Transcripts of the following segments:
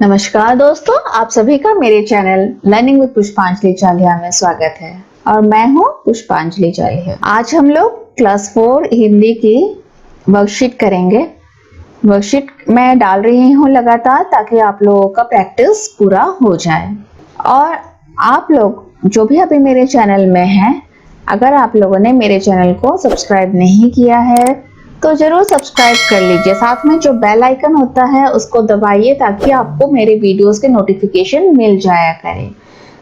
नमस्कार दोस्तों, आप सभी का मेरे चैनल लर्निंग विद पुष्पांजलि चालिया में स्वागत है और मैं हूं पुष्पांजलि चालिया। आज हम लोग क्लास 4 हिंदी की वर्कशीट करेंगे। वर्कशीट मैं डाल रही हूं लगातार ताकि आप लोगों का प्रैक्टिस पूरा हो जाए। और आप लोग जो भी अभी मेरे चैनल में हैं, अगर आप लोगों ने मेरे चैनल को सब्सक्राइब नहीं किया है तो जरूर सब्सक्राइब कर लीजिए। साथ में जो बेल आइकन होता है उसको दबाइए ताकि आपको मेरे वीडियोस के नोटिफिकेशन मिल जाया करे।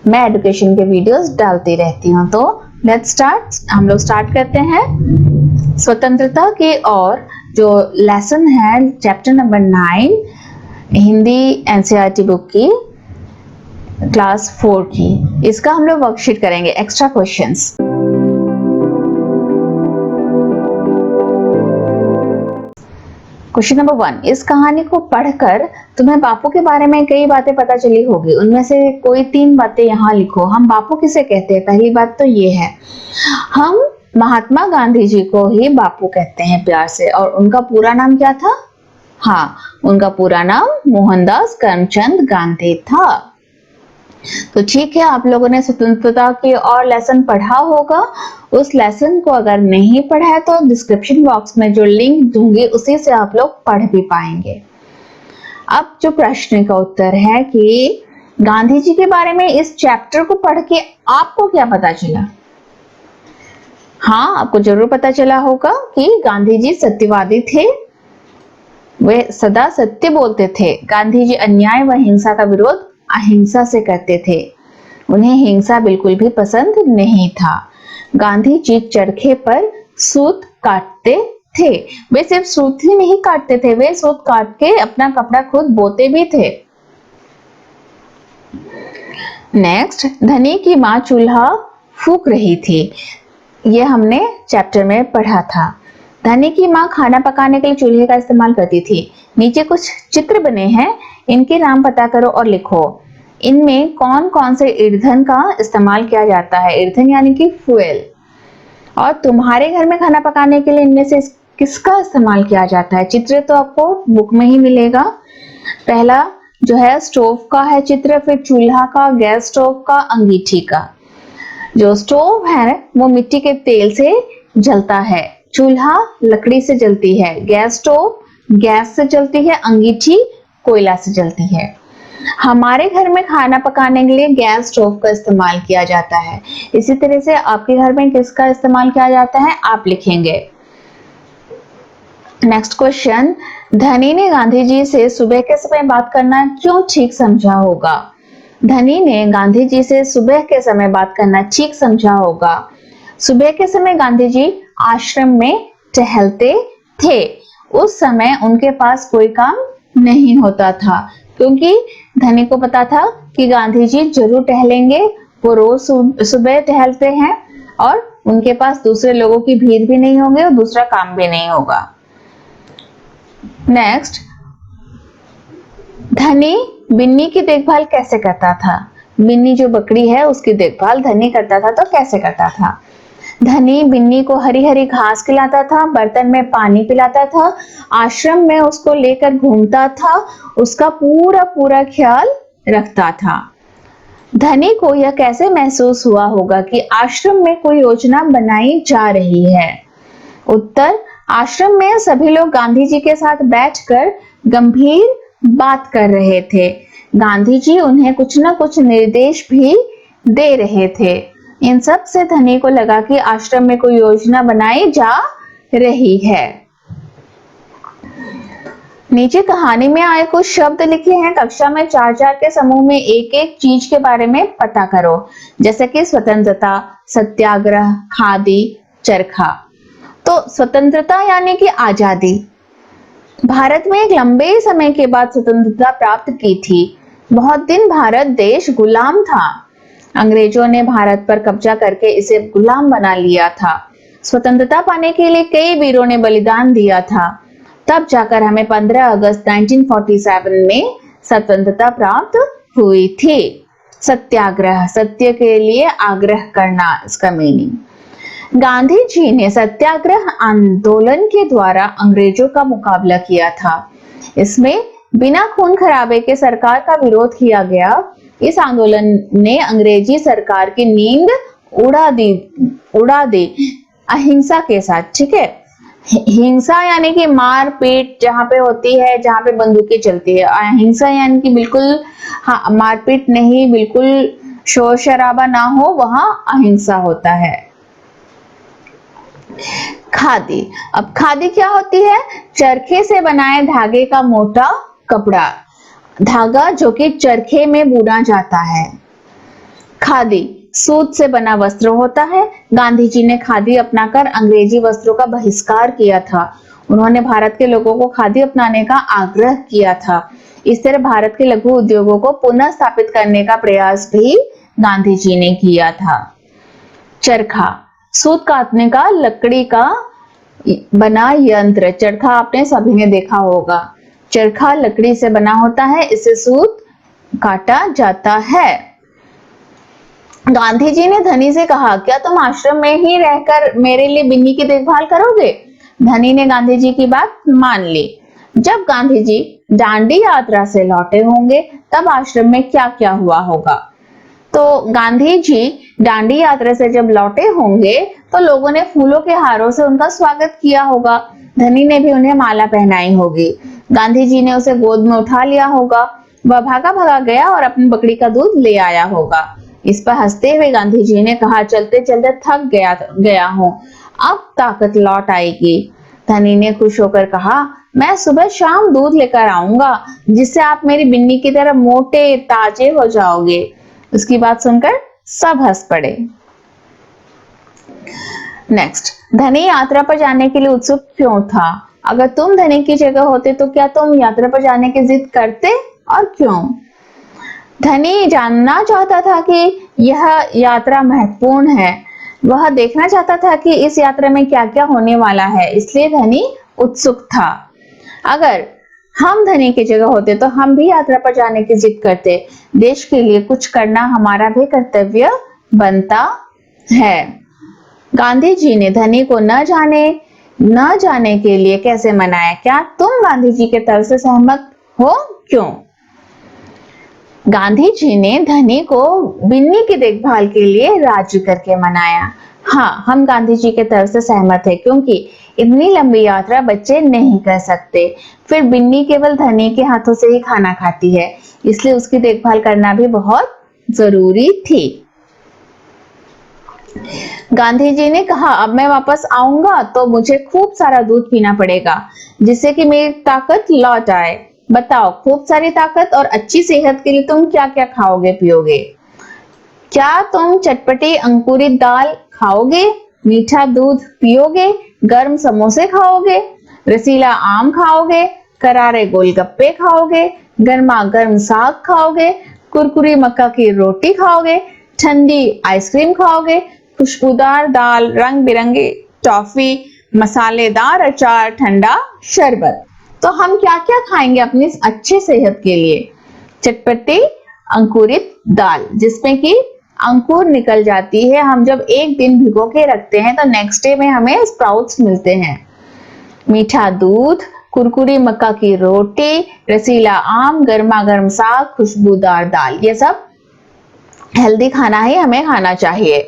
मैं एजुकेशन के वीडियोस डालती रहती हूँ। तो लेट्स स्टार्ट। हम लोग स्टार्ट करते हैं स्वतंत्रता की ओर। जो लेसन है chapter number 9 Hindi NCERT book की क्लास 4 की, इसका हम लोग वर्कशीट करेंगे। Extra questions. क्वेश्चन नंबर 1, इस कहानी को पढ़कर तुम्हें बापू के बारे में कई बातें पता चली होगी। उनमें से कोई 3 बातें यहाँ लिखो। हम बापू किसे कहते हैं? पहली बात तो ये है, हम महात्मा गांधी जी को ही बापू कहते हैं प्यार से। और उनका पूरा नाम क्या था? हाँ, उनका पूरा नाम मोहनदास करमचंद गांधी था। तो ठीक है, आप लोगों ने स्वतंत्रता की और लेसन पढ़ा होगा। उस लेसन को अगर नहीं पढ़ा है तो डिस्क्रिप्शन बॉक्स में जो लिंक दूंगी उसी से आप लोग पढ़ भी पाएंगे। अब जो प्रश्न का उत्तर है कि गांधी जी के बारे में इस चैप्टर को पढ़ के आपको क्या पता चला? हाँ, आपको जरूर पता चला होगा कि गांधी जी सत्यवादी थे। वे सदा सत्य बोलते थे। गांधी जी अन्याय व हिंसा का विरोध अहिंसा से करते थे। उन्हें हिंसा बिल्कुल भी पसंद नहीं था। गांधी जी चरखे पर सूत काटते थे। वे सिर्फ सूत ही नहीं काटते थे, वे सूत काट के अपना कपड़ा खुद बोते भी थे। नेक्स्ट, धनी की माँ चूल्हा फूंक रही थी। यह हमने चैप्टर में पढ़ा था। धनी की माँ खाना पकाने के लिए चूल्हे का इस्तेमाल करती थी। नीचे कुछ चित्र बने हैं, इनके नाम पता करो और लिखो। इनमें कौन कौन से ईंधन का इस्तेमाल किया जाता है? ईंधन यानी कि फ्यूल। और तुम्हारे घर में खाना पकाने के लिए इनमें से किसका इस्तेमाल किया जाता है? चित्र तो आपको बुक में ही मिलेगा। पहला जो है स्टोव का है चित्र, फिर चूल्हा का, गैस स्टोव का, अंगीठी का। जो स्टोव है वो मिट्टी के तेल से जलता है, चूल्हा लकड़ी से जलती है, गैस स्टोव गैस से जलती है, अंगीठी कोयला से जलती है। हमारे घर में खाना पकाने के लिए गैस स्टोव का इस्तेमाल किया जाता है। इसी तरह से आपके घर में किसका इस्तेमाल किया जाता है आप लिखेंगे। नेक्स्ट क्वेश्चन, धनी ने गांधी जी से सुबह के समय बात करना क्यों ठीक समझा होगा? धनी ने गांधी जी से सुबह के समय बात करना ठीक समझा होगा। सुबह के समय गांधी जी आश्रम में टहलते थे। उस समय उनके पास कोई काम नहीं होता था, क्योंकि धनी को पता था कि गांधी जी जरूर टहलेंगे। वो रोज सुबह टहलते हैं और उनके पास दूसरे लोगों की भीड़ भी नहीं होगी और दूसरा काम भी नहीं होगा। नेक्स्ट, धनी बिन्नी की देखभाल कैसे करता था? बिन्नी जो बकरी है उसकी देखभाल धनी करता था। तो कैसे करता था? धनी बिन्नी को हरी हरी घास खिलाता था, बर्तन में पानी पिलाता था, आश्रम में उसको लेकर घूमता था, उसका पूरा पूरा ख्याल रखता था। धनी को यह कैसे महसूस हुआ होगा कि आश्रम में कोई योजना बनाई जा रही है? उत्तर, आश्रम में सभी लोग गांधी जी के साथ बैठकर गंभीर बात कर रहे थे। गांधी जी उन्हें कुछ न कुछ निर्देश भी दे रहे थे। इन सब से धनी को लगा कि आश्रम में कोई योजना बनाई जा रही है। नीचे कहानी में आए कुछ शब्द लिखे हैं। कक्षा में 4-4 के समूह में एक एक चीज के बारे में पता करो, जैसे कि स्वतंत्रता, सत्याग्रह, खादी, चरखा। तो स्वतंत्रता यानी कि आजादी। भारत में एक लंबे समय के बाद स्वतंत्रता प्राप्त की थी। बहुत दिन भारत देश गुलाम था। अंग्रेजों ने भारत पर कब्जा करके इसे गुलाम बना लिया था। स्वतंत्रता पाने के लिए कई वीरों ने बलिदान दिया था। तब जाकर हमें 15 अगस्त 1947 में स्वतंत्रता प्राप्त हुई थी। सत्याग्रह, सत्य के लिए आग्रह करना, इसका मीनिंग। गांधी जी ने सत्याग्रह आंदोलन के द्वारा अंग्रेजों का मुकाबला किया था। इसमें बिना खून खराबे के सरकार का विरोध किया गया। इस आंदोलन ने अंग्रेजी सरकार की नींद उड़ा दी अहिंसा के साथ। ठीक है, हिंसा यानी कि मार पीट जहां पे होती है, जहां पे बंदूकें चलती है। अहिंसा यानी कि बिल्कुल हाँ मारपीट नहीं, बिल्कुल शोर शराबा ना हो, वहां अहिंसा होता है। खादी। अब खादी क्या होती है? चरखे से बनाए धागे का मोटा कपड़ा, धागा जो कि चरखे में बुना जाता है। खादी सूत से बना वस्त्र होता है। गांधी जी ने खादी अपनाकर अंग्रेजी वस्त्रों का बहिष्कार किया था। उन्होंने भारत के लोगों को खादी अपनाने का आग्रह किया था। इस तरह भारत के लघु उद्योगों को पुनः स्थापित करने का प्रयास भी गांधी जी ने किया था। चरखा सूत काटने का लकड़ी का बना यंत्र। चरखा आपने सभी ने देखा होगा। चरखा लकड़ी से बना होता है, इससे सूत काटा जाता है। गांधी जी ने धनी से कहा, क्या तुम आश्रम में ही रहकर मेरे लिए बिन्नी की देखभाल करोगे? धनी ने गांधी जी की बात मान ली। जब गांधी जी दांडी यात्रा से लौटे होंगे तब आश्रम में क्या क्या हुआ होगा? तो गांधी जी दांडी यात्रा से जब लौटे होंगे तो लोगों ने फूलों के हारों से उनका स्वागत किया होगा। धनी ने भी उन्हें माला पहनाई होगी। गांधी जी ने उसे गोद में उठा लिया होगा। वह भागा भागा गया और अपनी बकरी का दूध ले आया होगा। इस पर हंसते हुए गांधी जी ने कहा, चलते चलते थक गया हूं, अब ताकत लौट आएगी। धनी ने खुश होकर कहा, मैं सुबह शाम दूध लेकर आऊंगा, जिससे आप मेरी बिन्नी की तरह मोटे ताजे हो जाओगे। उसकी बात सुनकर सब हंस पड़े। नेक्स्ट, धनी यात्रा पर जाने के लिए उत्सुक क्यों था? अगर तुम धनी की जगह होते तो क्या तुम यात्रा पर जाने की जिद करते और क्यों? धनी जानना चाहता था कि यह यात्रा महत्वपूर्ण है। वह देखना चाहता था कि इस यात्रा में क्या क्या होने वाला है, इसलिए धनी उत्सुक था। अगर हम धनी की जगह होते तो हम भी यात्रा पर जाने की जिद करते। देश के लिए कुछ करना हमारा भी कर्तव्य बनता है। गांधी जी ने धनी को न जाने के लिए कैसे मनाया? क्या तुम गांधी जी के तर्क से सहमत हो? क्यों? गांधी जी ने धनी को बिन्नी की देखभाल के लिए राजी करके मनाया। हाँ, हम गांधी जी के तर्क से सहमत है, क्योंकि इतनी लंबी यात्रा बच्चे नहीं कर सकते। फिर बिन्नी केवल धनी के हाथों से ही खाना खाती है, इसलिए उसकी देखभाल करना भी बहुत जरूरी थी। गांधी जी ने कहा, अब मैं वापस आऊंगा तो मुझे खूब सारा दूध पीना पड़ेगा, जिससे कि मेरी ताकत लौट आए। बताओ, खूब सारी ताकत और अच्छी सेहत के लिए तुम क्या क्या खाओगे पियोगे? क्या तुम चटपटी अंकुरित दाल खाओगे, मीठा दूध पियोगे, गर्म समोसे खाओगे, रसीला आम खाओगे, करारे गोलगप्पे खाओगे, गर्मा गर्म साग खाओगे, कुरकुरी मक्का की रोटी खाओगे, ठंडी आइसक्रीम खाओगे, खुशबूदार दाल, रंग बिरंगी टॉफी, मसालेदार अचार, ठंडा शरबत। तो हम क्या क्या खाएंगे अपनी अच्छी सेहत के लिए? चटपटी अंकुरित दाल, जिसमें कि अंकुर निकल जाती है। हम जब एक दिन भिगो के रखते हैं तो नेक्स्ट डे में हमें स्प्राउट्स मिलते हैं। मीठा दूध, कुरकुरी मक्का की रोटी, रसीला आम, गर्मा गर्म साग, खुशबूदार दाल, ये सब हेल्दी खाना ही हमें खाना चाहिए।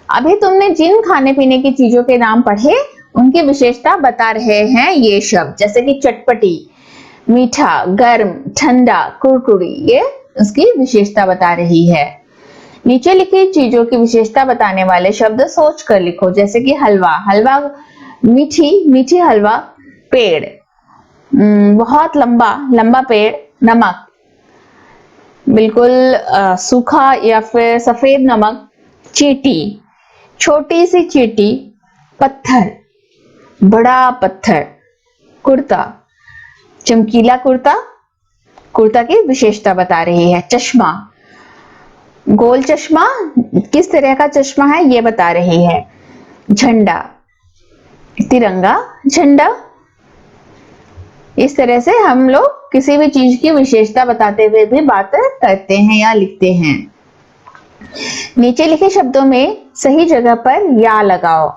अभी तुमने जिन खाने पीने की चीजों के नाम पढ़े उनकी विशेषता बता रहे हैं ये शब्द, जैसे कि चटपटी, मीठा, गर्म, ठंडा, कुरकुरी, ये उसकी विशेषता बता रही है। नीचे लिखी चीजों की विशेषता बताने वाले शब्द सोच कर लिखो, जैसे कि हलवा, हलवा मीठी हलवा, पेड़, बहुत लंबा पेड़, नमक, बिल्कुल सूखा या फिर सफेद नमक, चींटी, छोटी सी चींटी, पत्थर, बड़ा पत्थर, कुर्ता, चमकीला कुर्ता, कुर्ता की विशेषता बता रही है। चश्मा, गोल चश्मा, किस तरह का चश्मा है ये बता रही है। झंडा, तिरंगा झंडा। इस तरह से हम लोग किसी भी चीज की विशेषता बताते हुए भी बात करते हैं या लिखते हैं। नीचे लिखे शब्दों में सही जगह पर या लगाओ।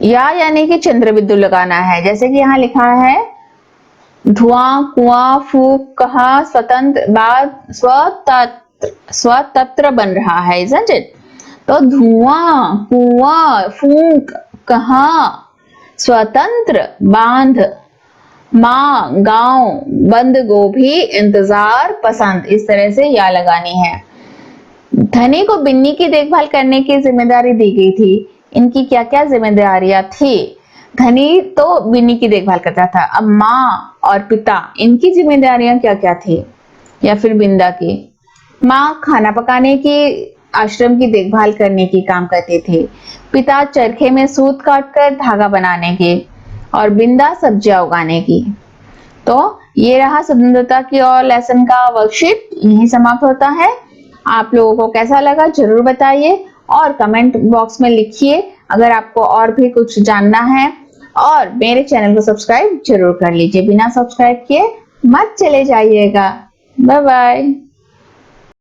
या यानी कि चंद्र बिंदु लगाना है, जैसे कि यहाँ लिखा है धुआं, कुआं, फूंक, कहा, स्वतंत्र, बाद स्वतंत्र बन रहा है, isn't it? तो धुआं, कुआं, फूंक, कहा, स्वतंत्र, बांध, माँ, गांव, बंद गोभी, इंतजार, पसंद, इस तरह से या लगानी है। धनी को बिन्नी की देखभाल करने की जिम्मेदारी दी गई थी। इनकी क्या क्या जिम्मेदारियां थी? धनी तो बिन्नी की देखभाल करता था। अब माँ और पिता, इनकी जिम्मेदारियां क्या क्या थी? या फिर बिंदा की? माँ खाना पकाने की, आश्रम की देखभाल करने की काम करते थे। पिता चरखे में सूत काटकर धागा बनाने के, और बिंदा सब्जियां उगाने की। तो ये रहा स्वतंत्रता की और लेसन का वर्कशीट, यही समाप्त होता है। आप लोगों को कैसा लगा जरूर बताइए और कमेंट बॉक्स में लिखिए अगर आपको और भी कुछ जानना है, और मेरे चैनल को सब्सक्राइब जरूर कर लीजिए। बिना सब्सक्राइब किए मत चले जाइएगा। Bye bye.